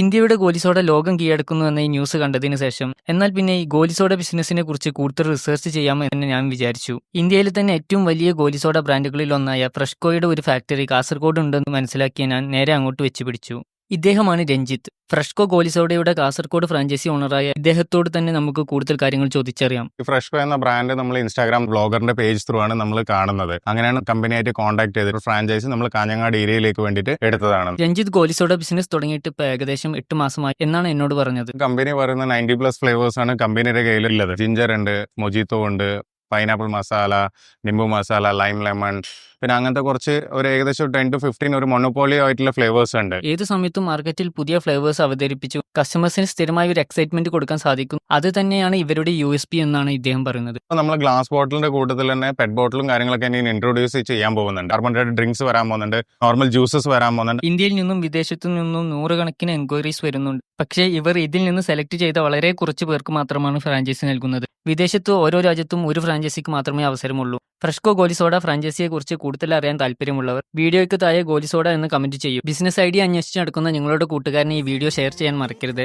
ഇന്ത്യയുടെ ഗോലിസോഡ ലോകം കീഴടക്കുന്നു എന്ന ഈ ന്യൂസ് കണ്ടതിന് ശേഷം എന്നാൽ പിന്നെ ഈ ഗോലിസോഡ ബിസിനസിനെ കുറിച്ച് കൂടുതൽ റിസർച്ച് ചെയ്യാമോ എന്ന് ഞാൻ വിചാരിച്ചു. ഇന്ത്യയിലെ തന്നെ ഏറ്റവും വലിയ ഗോലിസോഡ ബ്രാൻഡുകളിൽ ഒന്നായ ഫ്രഷ്കോയുടെ ഒരു ഫാക്ടറി കാസർഗോഡ് ഉണ്ടെന്ന് മനസ്സിലാക്കിയ ഞാൻ നേരെ അങ്ങോട്ട് വെച്ച് പിടിച്ചു. ഇദ്ദേഹമാണ് രഞ്ജിത്ത്. ഫ്രഷ്കോ ഗോലിസോഡയുടെ കാസർഗോഡ് ഫ്രാഞ്ചൈസി ഓണറായ ഇദ്ദേഹത്തോട് തന്നെ നമുക്ക് കൂടുതൽ കാര്യങ്ങൾ ചോദിച്ചറിയാം. ഈ ഫ്രഷ്കോ എന്ന ബ്രാൻഡ് നമ്മൾ ഇൻസ്റ്റാഗ്രാം ബ്ലോഗറിന്റെ പേജ് ത്രൂ ആണ് നമ്മൾ കാണുന്നത്. അങ്ങനെയാണ് കമ്പനിയായിട്ട് കോൺടാക്ട് ചെയ്തിട്ട് ഫ്രാഞ്ചൈസി നമ്മൾ കാഞ്ഞങ്ങാട് ഏരിയയിലേക്ക് വേണ്ടിയിട്ട് എടുത്തതാണ്. രഞ്ജിത്ത് ഗോലിസോഡ ബിസിനസ് തുടങ്ങിയിട്ട് ഇപ്പോൾ ഏകദേശം 8 മാസമായി എന്നാണ് എന്നോട് പറഞ്ഞത്. കമ്പനി പറയുന്ന 90+ ഫ്ലേവേഴ്സ് ആണ് കമ്പനിയുടെ കയ്യിലുള്ളത്. ജിഞ്ചർ ഉണ്ട്, മൊജിത്തോ ഉണ്ട്, pineapple masala, നിംബു masala, lime lemon, പിന്നെ അങ്ങനത്തെ കുറച്ച് ഒരു ഏകദേശം 10 to 15 ഒരു മൊണോപോളി ആയിട്ടുള്ള ഫ്ലേവേഴ്സ് ഉണ്ട്. ഏത് സമയത്തും മാർക്കറ്റിൽ പുതിയ ഫ്ലേവേഴ്സ് അവതരിപ്പിച്ചു കസ്റ്റമേഴ്സിന് സ്ഥിരമായി ഒരു എക്സൈറ്റ്മെന്റ് കൊടുക്കാൻ സാധിക്കും. അത് തന്നെയാണ് ഇവരുടെ USP എന്നാണ് ഇദ്ദേഹം പറയുന്നത്. നമ്മൾ ഗ്ലാസ് ബോട്ടിലിന്റെ കൂട്ടത്തിൽ തന്നെ പെറ്റ് ബോട്ടിലും കാര്യങ്ങളൊക്കെ ഇനി ഇൻട്രൊഡ്യൂസ് ചെയ്യാൻ പോകുന്നുണ്ട്. കാർബണേറ്റഡ് ഡ്രിങ്ക്സ് വരാൻ പോകുന്നുണ്ട്, നോർമൽ ജ്യൂസസ് വരാൻ പോകുന്നുണ്ട്. ഇന്ത്യയിൽ നിന്നും വിദേശത്തു നിന്നും നൂറുകണക്കിന് എൻക്വയറീസ് വരുന്നുണ്ട്. പക്ഷേ ഇവർ ഇതിൽ നിന്ന് സെലക്ട് ചെയ്ത വളരെ കുറച്ച് പേർക്ക് മാത്രമാണ് ഫ്രാഞ്ചൈസി നൽകുന്നത്. വിദേശത്ത് ഓരോ രാജ്യത്തും ഒരു ഫ്രാഞ്ചൈസിക്ക് മാത്രമേ അവസരമുള്ളൂ. ഫ്രഷ്കോ ഗോലിസോഡ ഫ്രാഞ്ചൈസിയെ കുറിച്ച് കൂടുതൽ അറിയാൻ താല്പര്യമുള്ളവർ വീഡിയോയ്ക്ക് താഴെ ഗോലിസോഡ എന്ന് കമന്റ് ചെയ്യും. ബിസിനസ് ഐഡിയ അന്വേഷിച്ച് നടക്കുന്ന നിങ്ങളുടെ കൂട്ടുകാരനെ ഈ വീഡിയോ ഷെയർ ചെയ്യാൻ മറക്കരുത്.